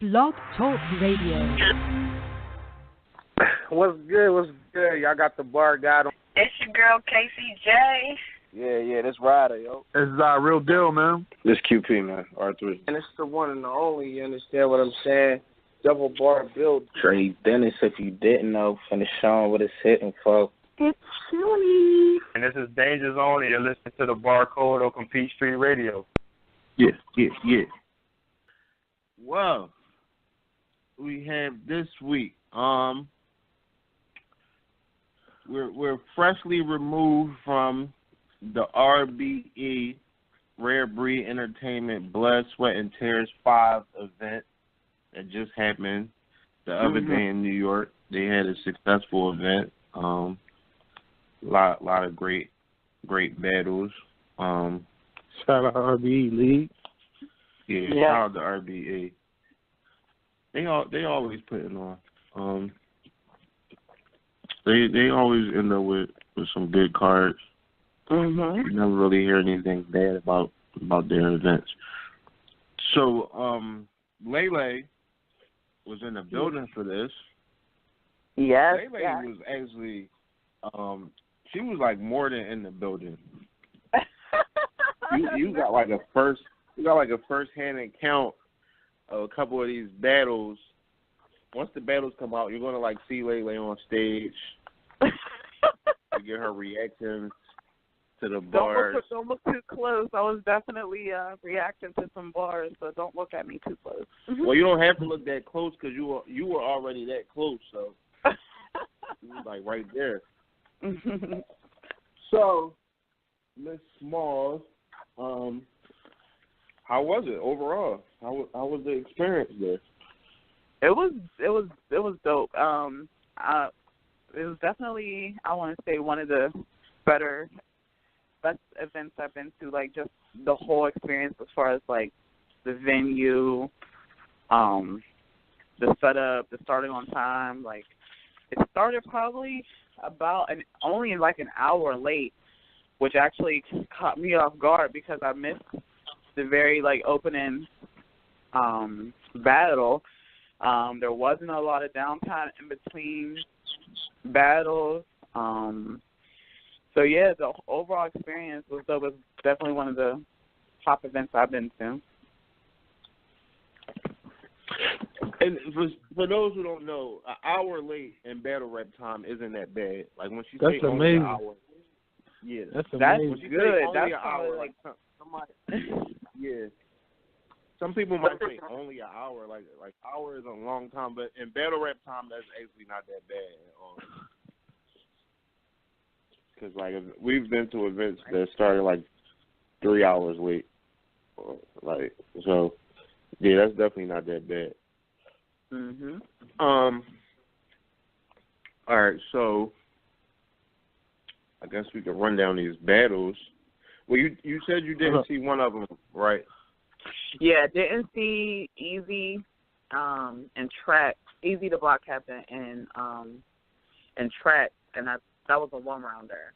Blog Talk Radio. What's good? What's good? Y'all got the bar guide on. It's your girl, KCJ. Yeah, this Ryder, yo. This is Real Deal, man. This QP, man, R3. And it's the one and the only, you understand what I'm saying? Double bar build. Trey Dennis, if you didn't know, finish on what it's hitting for. It's Chili. And this is Danger Zone, and you're listening to the Barcode Open Peachtree Radio. Yeah. Well, we have this week. We're freshly removed from the RBE Rare Breed Entertainment Blood, Sweat, and Tears 5 event that just happened the other day in New York. They had a successful event. Lot of great battles. Shout out RBE League. Yeah, shout out to RBE. They always putting on. They always end up with some good cards. You never really hear anything bad about their events. So Lalay was in the building for this. Yes. Lalay was actually she was like more than in the building. you got like a first-hand account of a couple of these battles. Once the battles come out, you're gonna like see Lalay on stage. You get her reactions to the bars. Don't look too close. I was definitely reacting to some bars, so don't look at me too close. Well, you don't have to look that close because you were already that close, so you was like right there. So, Miss Smalls, how was it overall? How was the experience there? It was dope. It was definitely, I want to say, one of the best events I've been to. Like just the whole experience, as far as like the venue, the setup, the starting on time. Like it started probably only like an hour late, which actually caught me off guard because I missed the very like opening battle. There wasn't a lot of downtime in between battles. So yeah, the overall experience was dope. It was definitely one of the top events I've been to. And for those who don't know, an hour late in battle rep time isn't that bad. Like when she say only an hour. Yeah, that's amazing. That's good. Only That's an hour. Like somebody, yeah. Some people might say only an hour. Like hour is a long time, but in battle rap time, that's actually not that bad at all. Because like we've been to events that started like 3 hours late, like so. Yeah, that's definitely not that bad. All right, so I guess we can run down these battles. Well, you said you didn't see one of them, right? Yeah, didn't see Easy and Track, Easy the block captain and Track, and that was a one-rounder.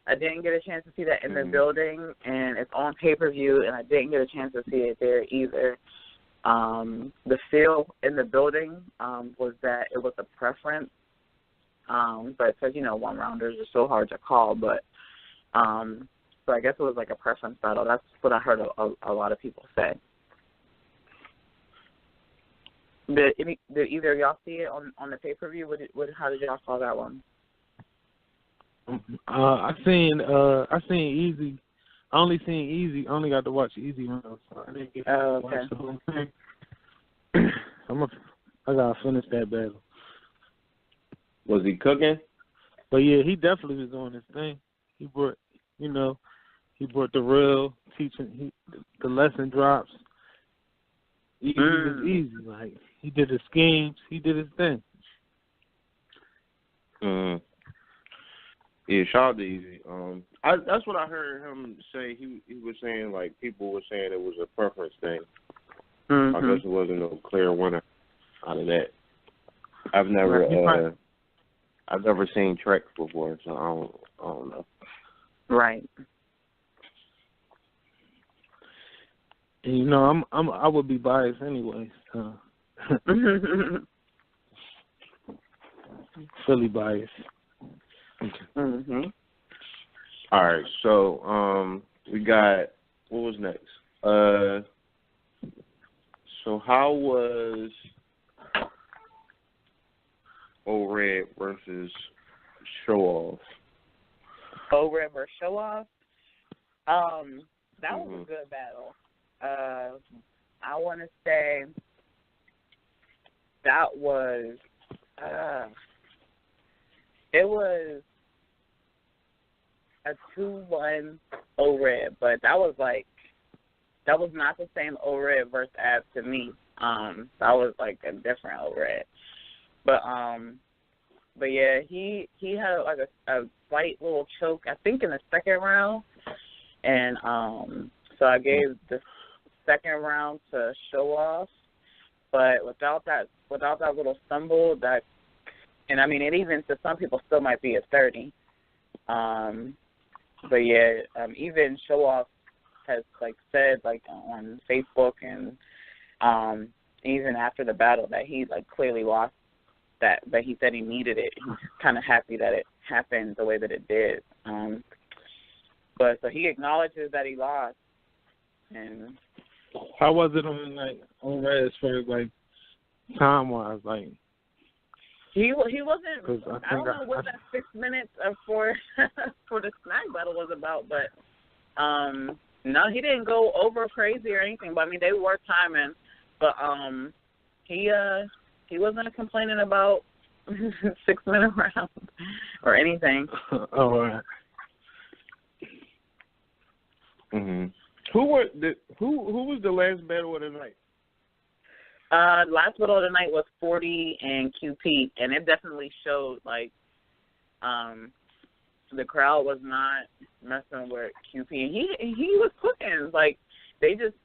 I didn't get a chance to see that in the building, and it's on pay-per-view, and I didn't get a chance to see it there either. The feel in the building was that it was a preference, but because, one-rounders are so hard to call, but so I guess it was like a preference battle. That's what I heard a lot of people say. Did either of y'all see it on the pay-per-view? How did y'all saw that one? I seen Easy. I only seen Easy. I only got to watch Easy round, so I didn't get to watch the whole thing. I gotta finish that battle. Was he cooking? But yeah, he definitely was doing his thing. He brought, he brought the real teaching. The lesson drops. Easy was easy. Like he did his schemes. He did his thing. Yeah, shout out to Easy. That's what I heard him say. He was saying like people were saying it was a preference thing. I guess it wasn't no clear winner out of that. I've never seen Trek before, so I don't know. Right. And you know, I would be biased anyway. So. Fully biased. Mhm. All right, so we got, what was next? So how was O-Red versus Show Off? O-Red versus Show Off? That was a good battle. I want to say that was, it was a 2-1 O-Red, but that was not the same O-Red versus Ab to me. That was like a different O-Red. But yeah, he had like a slight little choke, I think, in the second round. And so I gave the second round to Show Off. But without that little stumble, and I mean, it even to some people still might be a 30. But yeah, even Show Off has like said like on Facebook and even after the battle that he like clearly lost that, but he said he needed it. He's kind of happy that it happened the way that it did. But so he acknowledges that he lost. And how was it on Red as far as like time wise, like? He wasn't. I don't know what that 6 minutes for the snack battle was about, but no, he didn't go over crazy or anything. But I mean, they were timing, but he wasn't complaining about 6 minute round or anything. All right. Mhm. Who was the last battle of the night? Last battle of the night was 40 and QP, and it definitely showed like the crowd was not messing with QP. He was cooking. Like they just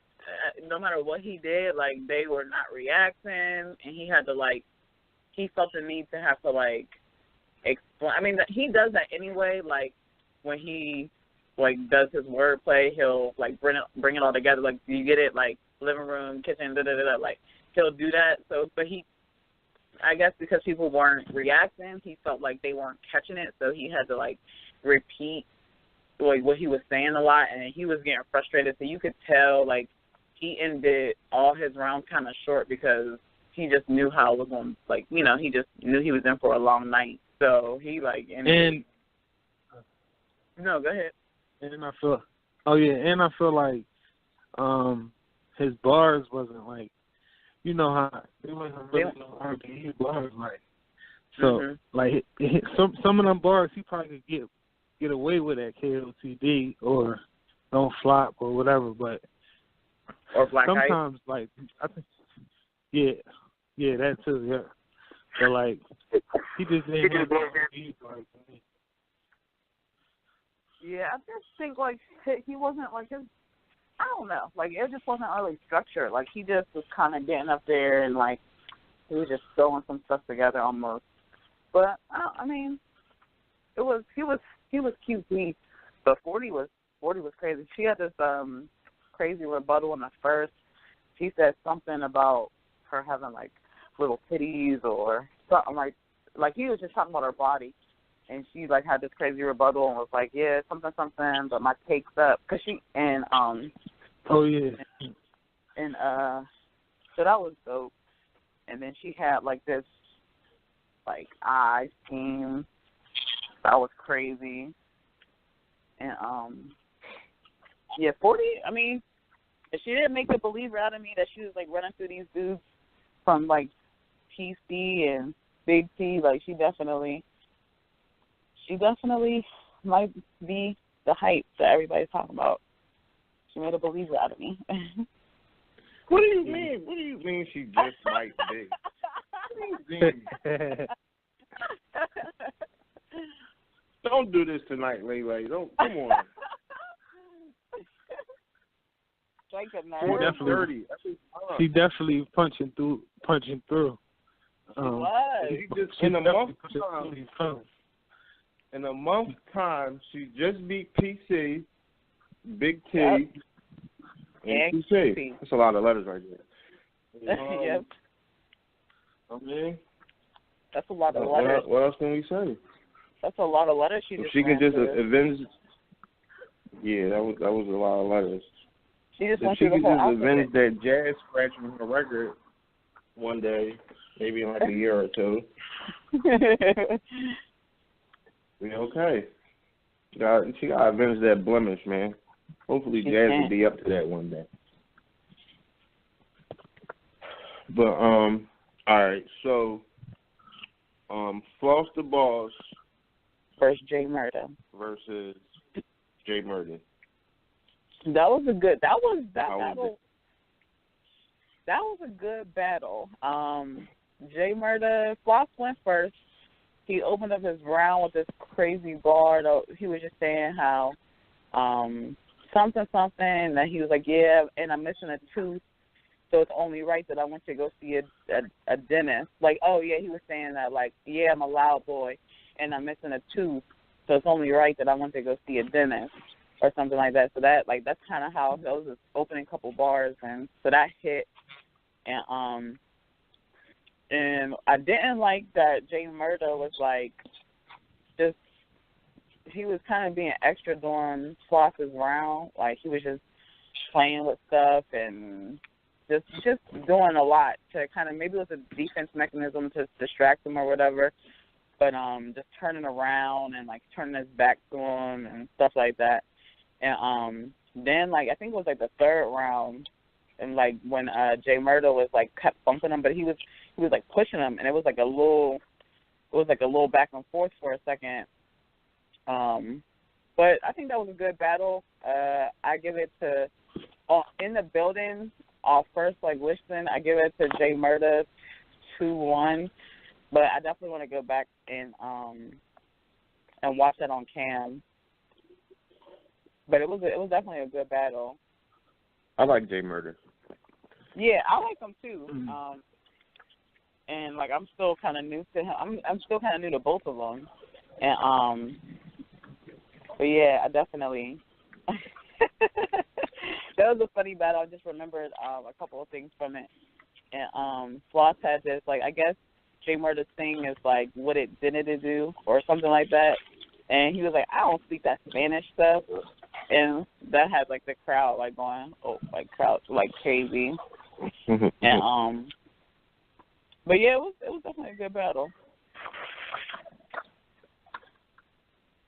no matter what he did, like they were not reacting, and he had to like he felt the need to have to like explain. I mean, he does that anyway. Like when he like does his wordplay, he'll like bring it all together. Like you get it, like living room, kitchen, like. He'll do that. So, but I guess because people weren't reacting, he felt like they weren't catching it. So he had to like repeat like what he was saying a lot, and he was getting frustrated. So you could tell like he ended all his rounds kind of short because he just knew how it was going. Like he just knew he was in for a long night. So he like no, go ahead. And I feel like his bars wasn't like. You know how it wasn't really no RBE bars, like so. Like some of them bars, he probably could get away with at KOTD or Don't Flop or whatever, but or Black sometimes Ice. like I think, yeah, that too, yeah. But like he just didn't have RBE bars. Yeah, I just think like he wasn't like his. I don't know. Like, it just wasn't really structured. Like, he just was kind of getting up there and, like, he was just throwing some stuff together almost. But, I mean, he was QP. But 40 was crazy. She had this crazy rebuttal in the first. She said something about her having, like, little titties or something like he was just talking about her body. And she, like, had this crazy rebuttal and was like, yeah, something, but my cake's up. Cause she, and, oh, yeah. And, so that was dope. And then she had, like, this, like, eyes team. That was crazy. And, yeah, 40, I mean, she didn't make a believer out of me that she was, like, running through these dudes from, like, PC and Big T. Like, she definitely might be the hype that everybody's talking about. She made a believer out of me. What do you mean? What do you mean she just might be? Don't do this tonight, Lalay. Don't, come on. She definitely punching through. She was. In a month's time, she just beat PC, Big T, And QC. That's a lot of letters right there. Yep. I mean, that's a lot of letters. What else can we say? That's a lot of letters If she can just avenge. Yeah, that was a lot of letters. She just if she could just avenge that jazz scratch from her record one day, maybe in like a year or two. We okay. She got to avenge that blemish, man. Hopefully Jazz will be up to that one day. But, all right, so, Floss the Boss versus Jay Murda. Versus Jay Murda. That was a good battle. That was a good battle. Jay Murda, Floss went first. He opened up his round with this crazy bar. He was just saying how something, that he was like, yeah, and I'm missing a tooth, so it's only right that I went to go see a dentist. Like, oh, yeah, he was saying that, like, yeah, I'm a loud boy, and I'm missing a tooth, so it's only right that I went to go see a dentist or something like that. So that, like, that's kind of how those was opening couple bars, and so that hit. And I didn't like that Jay Murda was, like, just, he was kind of being extra during Floss's round. Like, he was just playing with stuff and just doing a lot to kind of, maybe it was a defense mechanism to distract him or whatever, but just turning around and, like, turning his back to him and stuff like that. And then, like, I think it was, like, the third round, and, like, when Jay Murda was, like, kept bumping him, but he was like pushing him, and it was like a little back and forth for a second. But I think that was a good battle. I give it to in the building, first, like, listening, I give it to Jay Murda 2-1. But I definitely want to go back and watch that on cam. But it was definitely a good battle. I like Jay Murda. Yeah, I like him too. And, like, I'm still kind of new to him. I'm still kind of new to both of them. And but yeah, I definitely. That was a funny battle. I just remembered a couple of things from it. And Floss had this, like, I guess Jay Murda's thing is like, what it didn't do or something like that. And he was like, I don't speak that Spanish stuff. And that had, like, the crowd, like, going, like, crazy. And but yeah, it was definitely a good battle.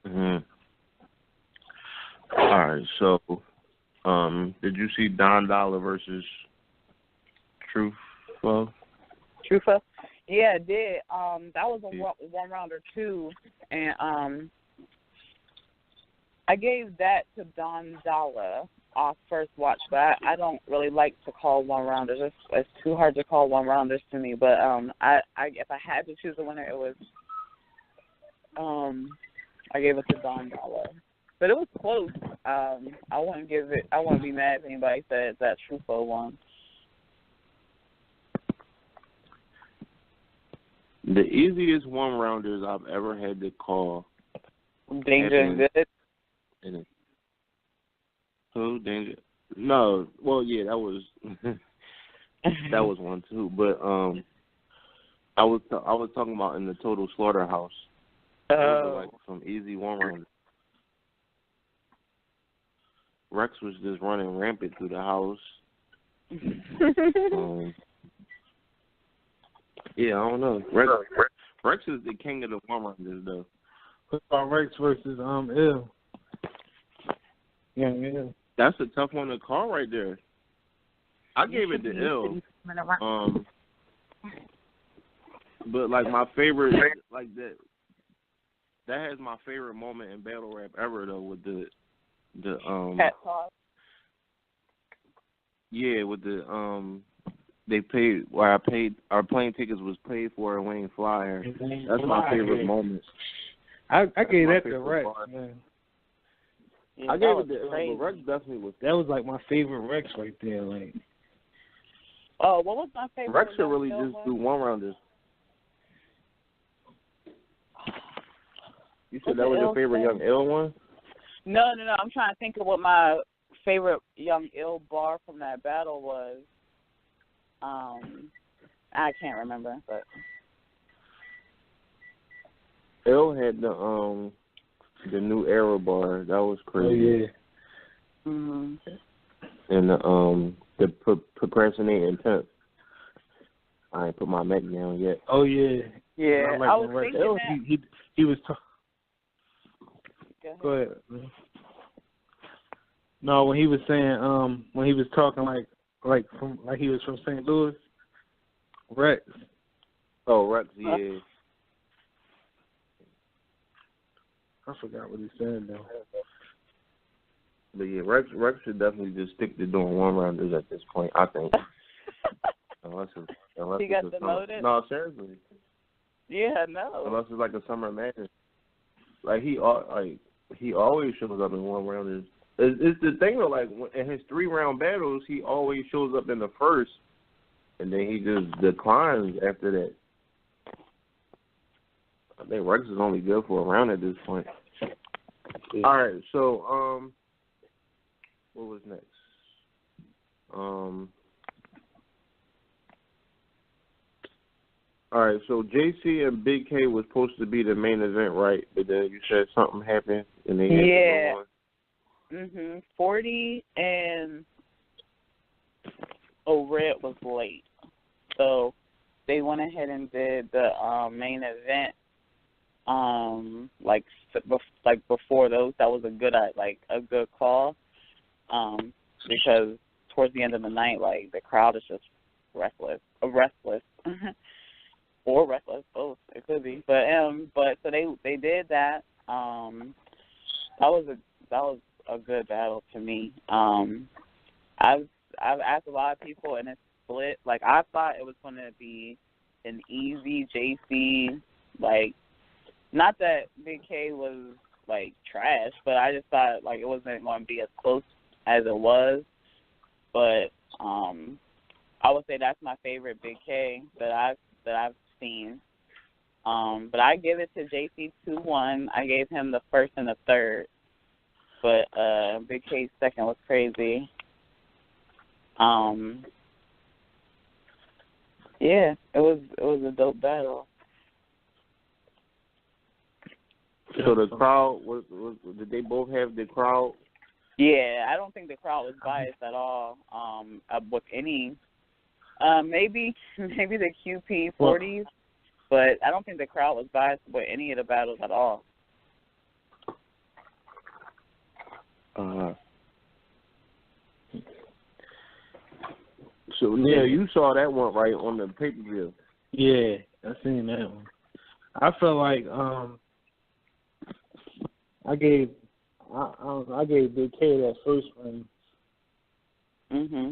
All right, so did you see Don Dollar versus Truthful? Truthful? Yeah, I did. That was a one rounder too, and I gave that to Don Dollar off first watch, but I don't really like to call one rounders. It's too hard to call one rounders to me. But I if I had to choose a winner, it was I gave it to Don Dollar. But it was close. I wouldn't be mad if anybody said that Truthful won. The easiest one rounders I've ever had to call. Danger and Good. Who? Danger? No. Well, yeah, that was that was one too. But I was talking about in the Total Slaughterhouse. Like some easy one rounders. Rex was just running rampant through the house. Yeah, I don't know. Rex is the king of the one rounders, though. What about Rex versus Ill? Yeah. That's a tough one to call right there. I gave it to Ill. But, like, my favorite, like, that has my favorite moment in battle rap ever, though, with the Cat Talk. Yeah, with the they paid. Well, our plane tickets was paid for in Wayne Flyer. That's my favorite moment. I gave that to Rex, man. Yeah, I gave it to but Rex definitely was. That was like my favorite Rex right there. Like, what was my favorite? Rex should really just do one rounders. You said that was your favorite Young Ill one? No. I'm trying to think of what my favorite Young Ill bar from that battle was, I can't remember, but Ill had the new era bar. That was crazy. Oh, yeah. And the procrastinating intent. I ain't put my neck down yet. Oh yeah. Yeah, I was thinking Ill, that. he was. Go ahead. Man. No, when he was saying when he was talking like he was from St. Louis, Rex. Oh, Rex, yeah. I forgot what he said though. But yeah, Rex should definitely just stick to doing one-rounders at this point, I think. unless he got demoted? No, seriously. Yeah, no. Unless it's like a summer madness. Like he always shows up in one-rounders. It's the thing though, like in his 3-round battles, he always shows up in the first, and then he just declines after that. I think Rex is only good for a round at this point. Yeah. All right, so what was next? All right, so JC and Big K was supposed to be the main event, right? But then you said something happened, and they had to go on. 40 and Red was late, so they went ahead and did the main event. Like before those, that was a good call. Because towards the end of the night, like the crowd is just restless, or reckless, both it could be. But so they did that. That was a good battle to me. I've asked a lot of people, and it's split. Like I thought it was going to be an easy JC, like. Not that Big K was, like, trash, but I just thought, like, it wasn't going to be as close as it was. But I would say that's my favorite Big K that I've seen. But I give it to JC 2-1. I gave him the first and the third. But Big K's second was crazy. Yeah, it was a dope battle. So the crowd did they both have the crowd? Yeah, I don't think the crowd was biased at all. With any, maybe the QP 40s, but I don't think the crowd was biased with any of the battles at all. So yeah, you saw that one right on the pay-per-view. Yeah, I seen that one. I felt like I gave Big K that first one, and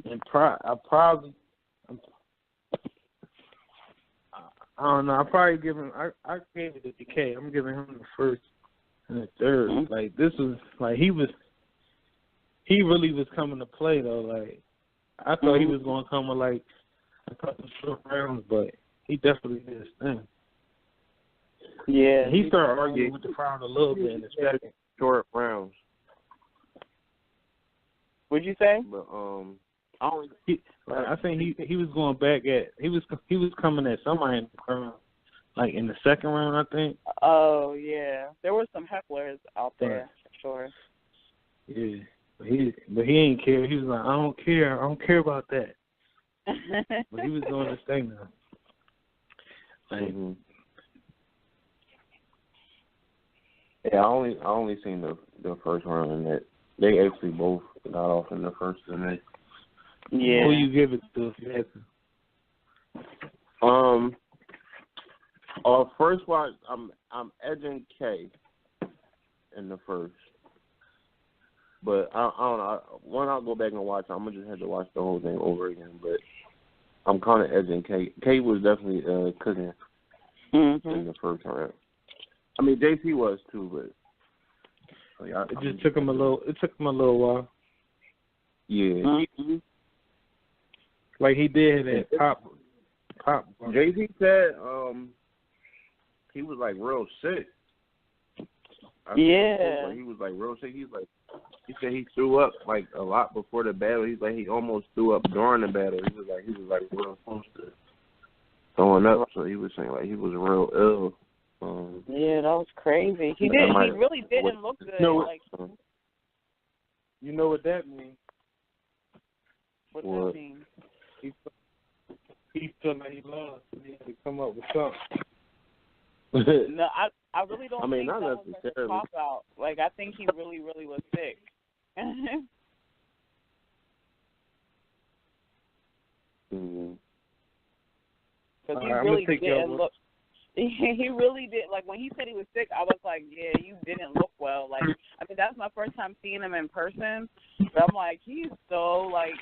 I don't know. I probably give him. I gave it to Big K. I'm giving him the first and the third. Like this was like he really was coming to play though. Like I thought he was going to come with like a couple of short rounds, but he definitely did his thing. Yeah, he started arguing with the crowd a little bit in the second. Short rounds. What'd you say? But I think he was going back at he was coming at somebody in the crowd, like in the second round, I think. Oh yeah, there were some hecklers out there for sure. Yeah, but he ain't care. He was like, I don't care about that. But he was doing his thing though. Like, yeah, I only seen the first round, and that they actually both got off in the first inning. Yeah. Who you give it to if you had to? First watch, I'm edging K in the first, but I don't know. When I'll go back and watch, I'm gonna just have to watch the whole thing over again. But I'm kind of edging K. K was definitely cooking in the first round. I mean, JC was too, but it took him a little while. Yeah. Like he did at pop. JC said he was like real sick. Yeah. He was like real sick. He's like he said he threw up like a lot before the battle. He's like he almost threw up during the battle. He was like real close to throwing up. So he was saying like he was real ill. Yeah, that was crazy. He really didn't look good. You know what that means? What that mean? He felt like he lost. He had to come up with something. No, I really don't think not that was like a cop out. Like, I think he really, really was sick. Because he really didn't look. He really did. Like, when he said he was sick, I was like, yeah, you didn't look well. Like, I mean, that's my first time seeing him in person. But I'm like, he's so, like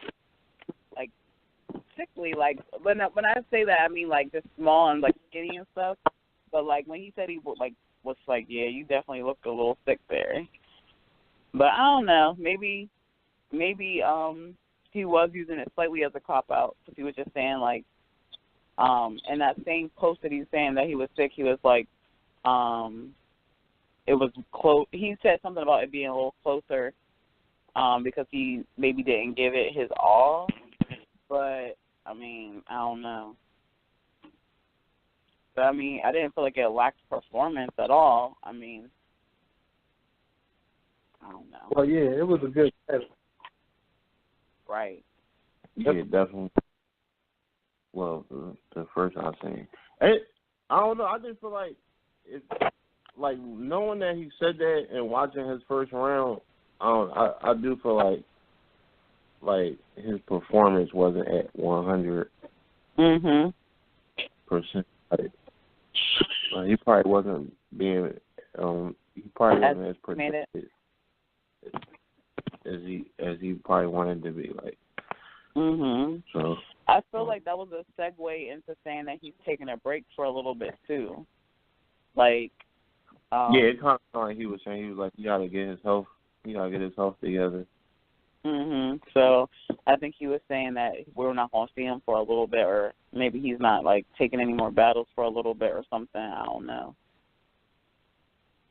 sickly. Like, when I say that, I mean, like, just small and, like, skinny and stuff. But, like, when he said he was like, yeah, you definitely looked a little sick there. But I don't know. Maybe he was using it slightly as a cop-out because he was just saying, like, in that same post that he's saying that he was sick, he was like, it was close. He said something about it being a little closer because he maybe didn't give it his all. But, I mean, I don't know. But, I mean, I didn't feel like it lacked performance at all. I mean, I don't know. Well, yeah, it was a good battle. Right. Yeah, definitely. Well, the first I've seen. I don't know. I just feel like it's like knowing that he said that and watching his first round. I do feel like his performance wasn't at 100%. Like, he probably wasn't being. He probably wasn't as protected as he probably wanted to be. Like. So. I feel like that was a segue into saying that he's taking a break for a little bit too. Like, yeah, it kind of sounded like he was saying he was like he gotta get his health together. So I think he was saying that we're not gonna see him for a little bit, or maybe he's not like taking any more battles for a little bit or something. I don't know.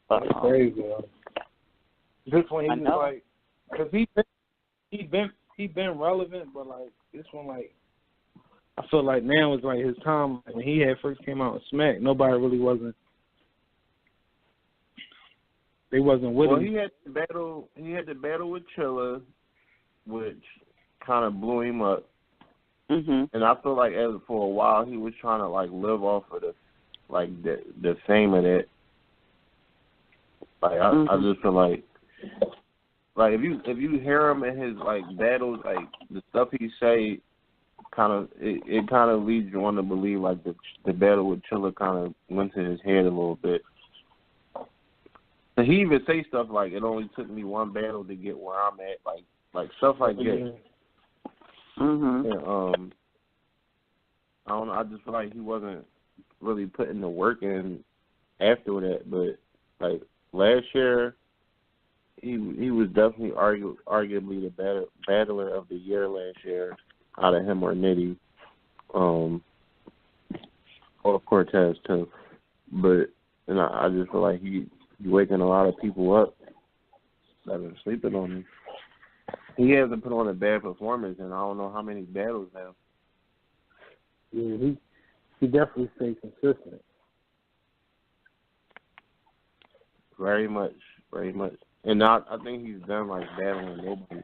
But, that's crazy. This one he was like, because he been relevant, but like this one like. I feel like now is like his time. When he had first came out with Smack, nobody really wasn't. They wasn't with him. Well, he had the battle with Chilla, which kind of blew him up. And I feel like for a while he was trying to like live off of the fame of that. Like I just feel like if you hear him in his like battles, like the stuff he say. It kind of leads you on to believe like the battle with Chilla kind of went to his head a little bit. And he even say stuff like it only took me one battle to get where I'm at, like stuff like that. And, I don't know. I just feel like he wasn't really putting the work in after that. But like last year, he was definitely arguably the battler of the year last year. Out of him or Nitty, or Cortez too, but I just feel like he waking a lot of people up that are sleeping on him. He hasn't put on a bad performance, and I don't know how many battles now. Yeah, he definitely stayed consistent. Very much, and I think he's done like battling nobody.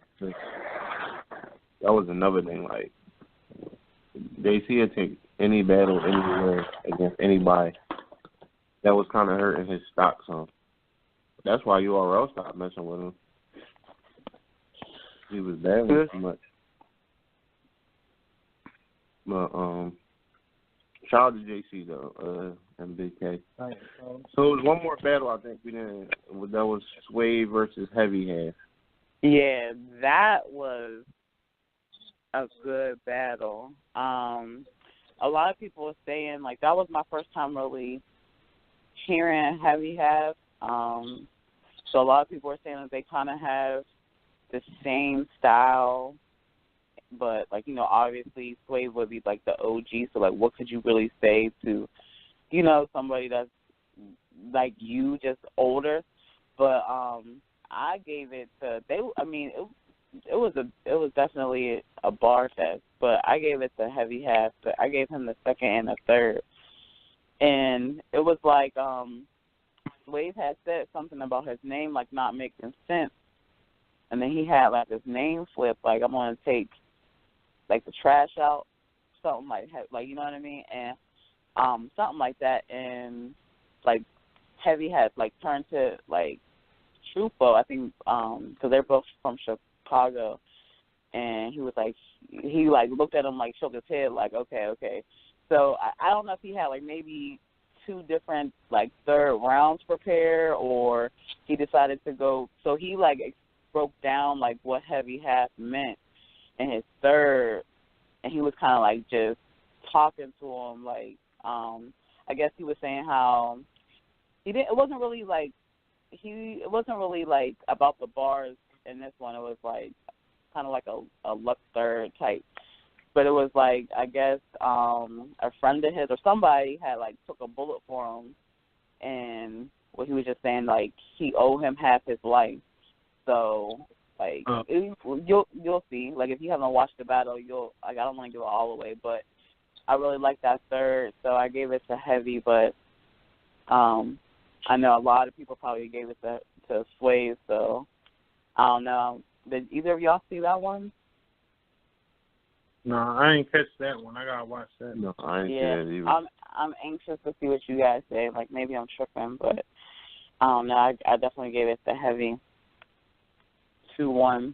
That was another thing. Like, JC would take any battle anywhere against anybody. That was kind of hurting his stock some. That's why URL stopped messing with him. He was battling too much. But shout out to JC though, and Big K. So it was one more battle I think we didn't. That was Sway versus Heavy Half. Yeah, that was a good battle. A lot of people are saying like that was my first time really hearing Heavy Half. So a lot of people are saying that they kind of have the same style, but like obviously Sway would be like the OG. So like, what could you really say to somebody that's like you, just older? But I gave it to it was definitely a bar test, but I gave it to Heavy Half. But I gave him the second and the third, and it was like Wave had said something about his name like not making sense, and then he had like his name flip, like I'm gonna take like the trash out, something like you know what I mean, and something like that, and like Heavy had like turned to like Truthful, I think, because they're both from Chicago, and he looked at him like shook his head like okay. So I don't know if he had like maybe 2 different like third rounds prepared, or he decided to go. So he like broke down like what Heavy Half meant in his third, and he was kind of like just talking to him like I guess he was saying how it wasn't really like about the bars in this one. It was like kind of like a luck third type. But it was like, I guess, a friend of his or somebody had like took a bullet for him, and what he was just saying, like he owed him half his life. So like you'll see. Like if you haven't watched the battle, I don't want to give it all away, but I really like that third, so I gave it to Heavy. But I know a lot of people probably gave it to Sway, so I don't know. Did either of y'all see that one? No, I ain't catch that one. I gotta watch that. No, I ain't seen it either. I'm anxious to see what you guys say. Like maybe I'm tripping, but I don't know. I definitely gave it to Heavy 2-1.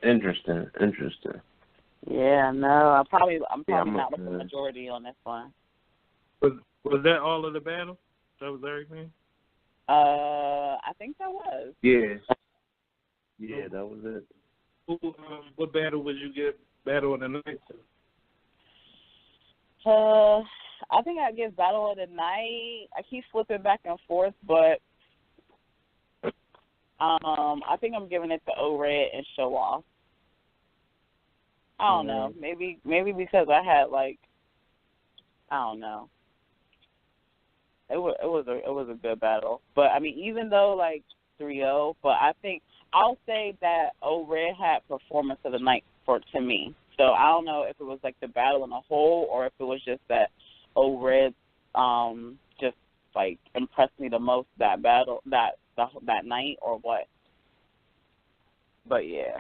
Interesting. Yeah, no, I'm probably not with the majority on this one. Was that all of the battle? That was everything? I think that was. Yeah. Yeah, that was it. What battle would you give Battle of the Night to? I think I'd give Battle of the Night. I keep flipping back and forth, but I think I'm giving it to O-Red and Show Off. I don't know. Maybe because I had like, I don't know. It was a good battle, but I mean, even though like 3-0, but I think I'll say that O-Red had performance of the night to me. So I don't know if it was like the battle in a whole, or if it was just that O-Red just like impressed me the most that battle that night, or what. But yeah,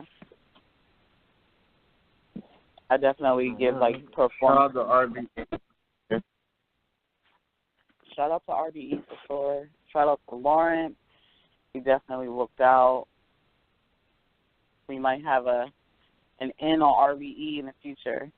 I definitely give like performance. Shout out to RBE. Shout out to RBE for sure. Shout out to Lawrence. He definitely looked out. We might have an in on RBE in the future.